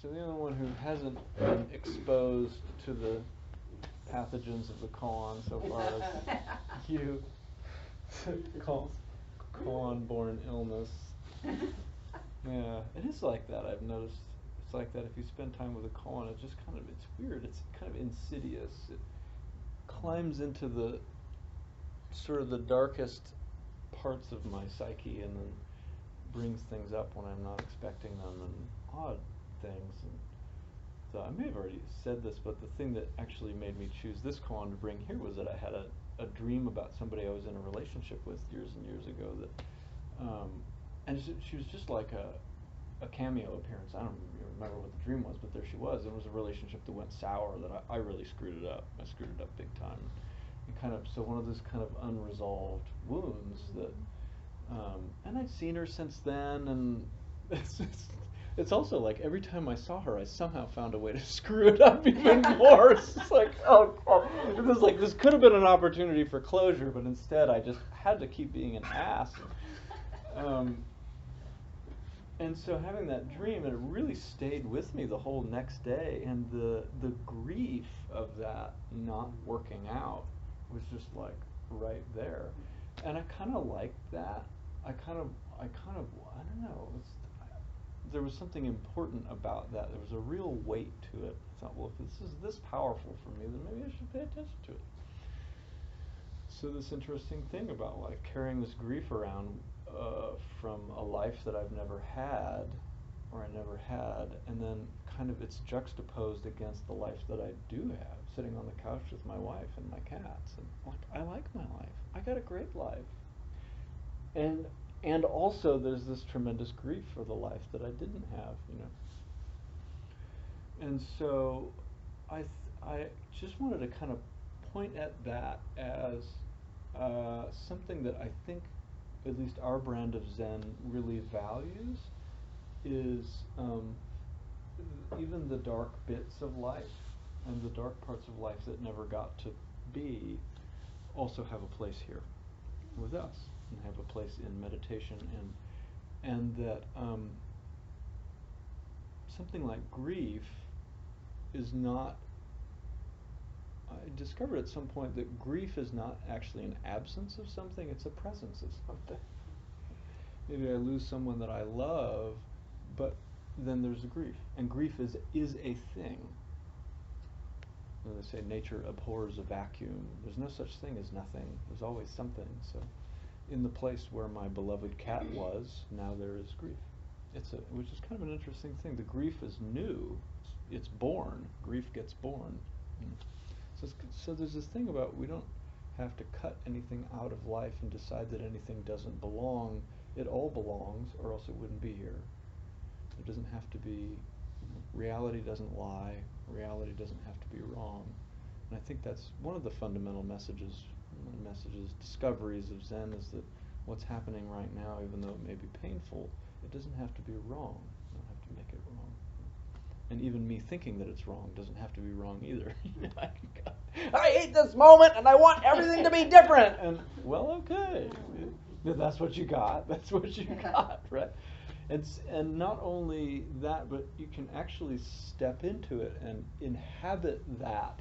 So the only one who hasn't been exposed to the pathogens of the koan so far is you. Koan-born illness. Yeah, it is like that. I've noticed it's like that. If you spend time with a koan, it just kind of, it's weird. It's kind of insidious. It climbs into the sort of the darkest parts of my psyche and then brings things up when I'm not expecting them and odd things. And so I may have already said this, but the thing that actually made me choose this koan to bring here was that I had a dream about somebody I was in a relationship with years and years ago that, and she was just like a cameo appearance. I don't remember what the dream was, but there she was. It was a relationship that went sour that I really screwed it up. I screwed it up big time. And kind of, so one of those kind of unresolved wounds that, and I'd seen her since then, and it's also like every time I saw her, I somehow found a way to screw it up even more. It's just like, oh, it was like this could have been an opportunity for closure, but instead I just had to keep being an ass. And so having that dream, and it really stayed with me the whole next day, and the grief of that not working out was just like right there, and I kind of liked that. I don't know. There was something important about that. There was a real weight to it. I thought, well, if this is this powerful for me, then maybe I should pay attention to it. So this interesting thing about like carrying this grief around from a life that I've never had, or I never had, and then kind of it's juxtaposed against the life that I do have, sitting on the couch with my wife and my cats, and like I like my life. I got a great life. And also there's this tremendous grief for the life that I didn't have, you know. And so I just wanted to kind of point at that as something that I think at least our brand of Zen really values is even the dark bits of life and the dark parts of life that never got to be also have a place here with us and have a place in meditation, and that something like grief is not, I discovered at some point that grief is not actually an absence of something, it's a presence of something. Maybe I lose someone that I love, but then there's a grief. And grief is a thing. You know, they say nature abhors a vacuum. There's no such thing as nothing. There's always something. So in the place where my beloved cat was, now there is grief. Which is kind of an interesting thing. The grief is new. It's born. Grief gets born. So there's this thing about we don't have to cut anything out of life and decide that anything doesn't belong. It all belongs, or else it wouldn't be here. It doesn't have to be, reality doesn't lie, reality doesn't have to be wrong. And I think that's one of the fundamental messages, discoveries of Zen, is that what's happening right now, even though it may be painful, it doesn't have to be wrong. You don't have to make it wrong. And even me thinking that it's wrong doesn't have to be wrong either. I hate this moment and I want everything to be different. And, well, okay. If that's what you got, that's what you got, right? And not only that, but you can actually step into it and inhabit that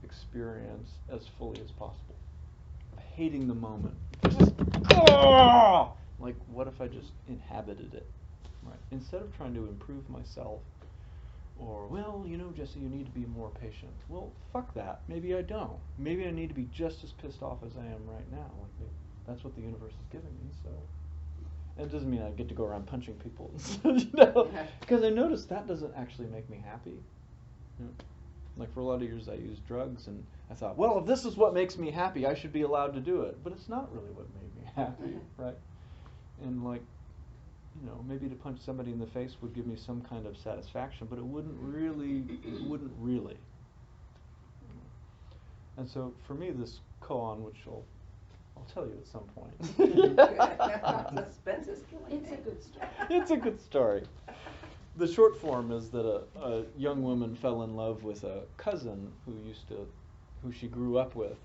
experience as fully as possible. Of hating the moment. Like, what if I just inhabited it? Right? Instead of trying to improve myself, or, well, you know, Jesse, you need to be more patient. Well, fuck that. Maybe I don't. Maybe I need to be just as pissed off as I am right now. Like, that's what the universe is giving me, so. And it doesn't mean I get to go around punching people, you know? Because I noticed that doesn't actually make me happy. You know? Like, for a lot of years I used drugs, and I thought, well, if this is what makes me happy, I should be allowed to do it. But it's not really what made me happy, right? And, like, you know, maybe to punch somebody in the face would give me some kind of satisfaction, but it wouldn't really. And so for me, this koan, which I'll tell you at some point. Suspense is killing me. It's a good story. It's a good story. The short form is that a young woman fell in love with a cousin who she grew up with,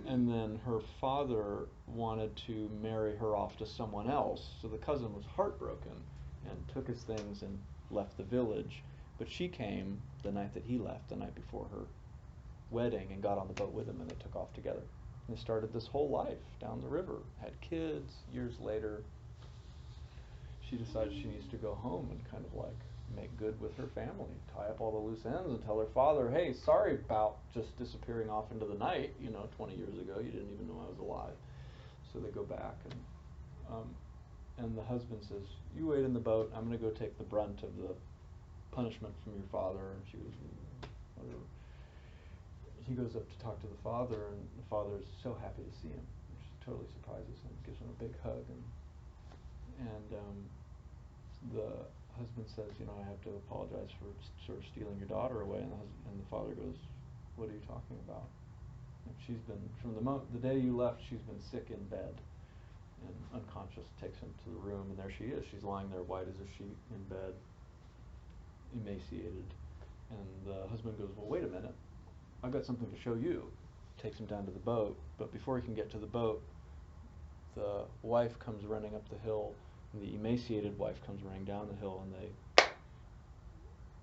and then her father wanted to marry her off to someone else. So the cousin was heartbroken and took his things and left the village. But she came the night that he left, the night before her wedding, and got on the boat with him, and they took off together. And they started this whole life down the river, had kids. Years later, she decides she needs to go home and kind of like make good with her family, tie up all the loose ends, and tell her father, hey, sorry about just disappearing off into the night, 20 years ago, you didn't even know I was alive. So they go back, and the husband says, you wait in the boat, I'm going to go take the brunt of the punishment from your father. And she goes, whatever. He goes up to talk to the father, and the father is so happy to see him, which totally surprises him, gives him a big hug, and the husband says, I have to apologize for sort of stealing your daughter away, and the father goes, what are you talking about? And she's been, from the day you left, she's been sick in bed and unconscious. Takes him to the room, and there she is. She's lying there white as a sheet in bed, emaciated. And the husband goes, well, wait a minute, I've got something to show you. Takes him down to the boat, but before he can get to the boat, the wife comes running up the hill, and the emaciated wife comes running down the hill, and they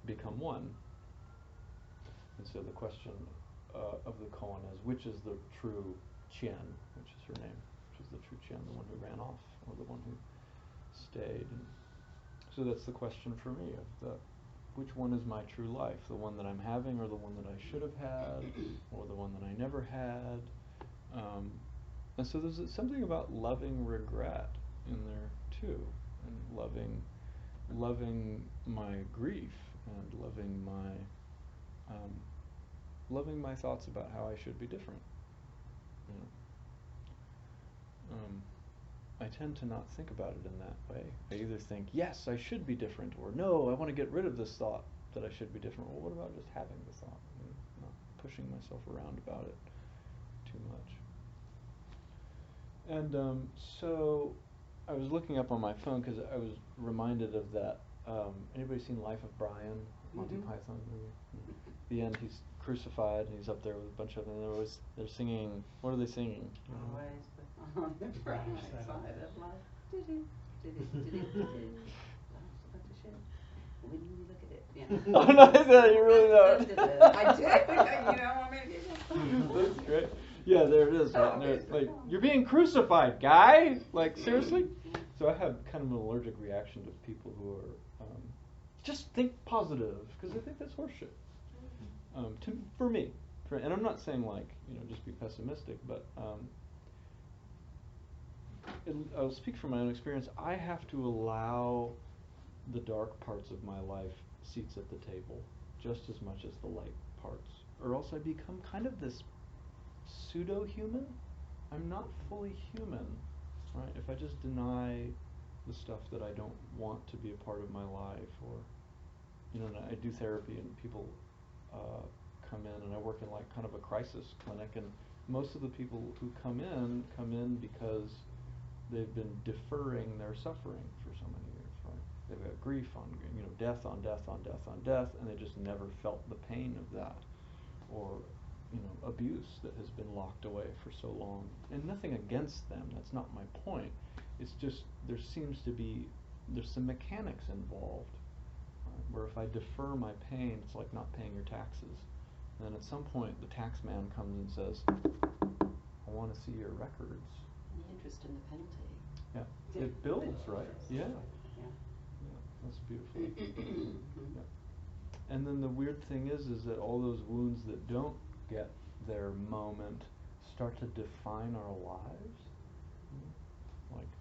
become one. And so the question of the koan is, which is the true Chien, which is her name, which is the true Chien, the one who ran off, or the one who stayed. And so that's the question for me, of which one is my true life, the one that I'm having, or the one that I should have had, or the one that I never had. And so there's something about loving regret in there too, and loving my grief, and loving my thoughts about how I should be different. I tend to not think about it in that way. I either think, yes, I should be different, or no, I want to get rid of this thought that I should be different. Well, what about just having the thought and not pushing myself around about it too much? And so I was looking up on my phone because I was reminded of that. Anybody seen Life of Brian, Monty Python movie? At the end, he's crucified, and he's up there with a bunch of them, and they're singing. What are they singing? Always on the bright side of life. Life's a bunch of shit when you look at it. Yeah. Oh, no, you really know. I do. You don't want me to get it. That's great. Yeah, there it is. Right? And like, you're being crucified, guy. Like, seriously? So I have kind of an allergic reaction to people who are just think positive, because I think that's horseshit. For me, and I'm not saying like just be pessimistic, but I'll speak from my own experience. I have to allow the dark parts of my life seats at the table just as much as the light parts, or else I become kind of this pseudo-human. I'm not fully human, right? If I just deny the stuff that I don't want to be a part of my life, or I do therapy, and people come in, and I work in like kind of a crisis clinic, and most of the people who come in because they've been deferring their suffering for so many years, right? They've got grief on, death on death on death on death, and they just never felt the pain of that, or abuse that has been locked away for so long. And nothing against them, that's not my point. It's just there's some mechanics involved, right? Where if I defer my pain, it's like not paying your taxes. And then at some point the tax man comes and says, I want to see your records. The interest in the penalty. Yeah, it builds, right? Yeah. That's beautiful. Yeah. And then the weird thing is that all those wounds that don't get their moment start to define our lives. Like,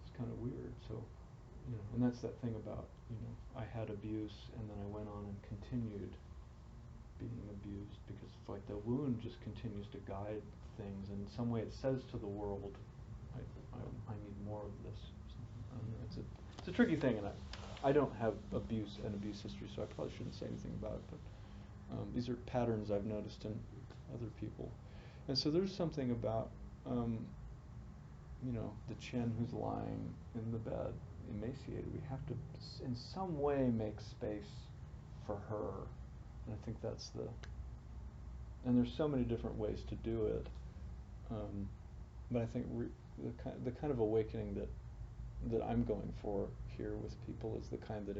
it's kind of weird. So, and that's that thing about, I had abuse, and then I went on and continued being abused, because it's like the wound just continues to guide things, and in some way it says to the world, I need more of this. It's a tricky thing, and I don't have abuse history, so I probably shouldn't say anything about it, but these are patterns I've noticed in other people. And so there's something about the Chien who's lying in the bed, emaciated. We have to in some way make space for her, and I think that's and there's so many different ways to do it, but I think the kind of awakening that I'm going for here with people is the kind that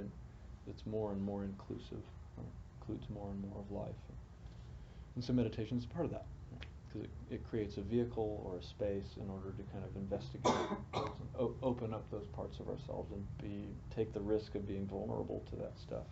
it's more and more inclusive, right? Includes more and more of life. And so meditation is part of that, because it creates a vehicle or a space in order to kind of investigate, open up those parts of ourselves and take the risk of being vulnerable to that stuff.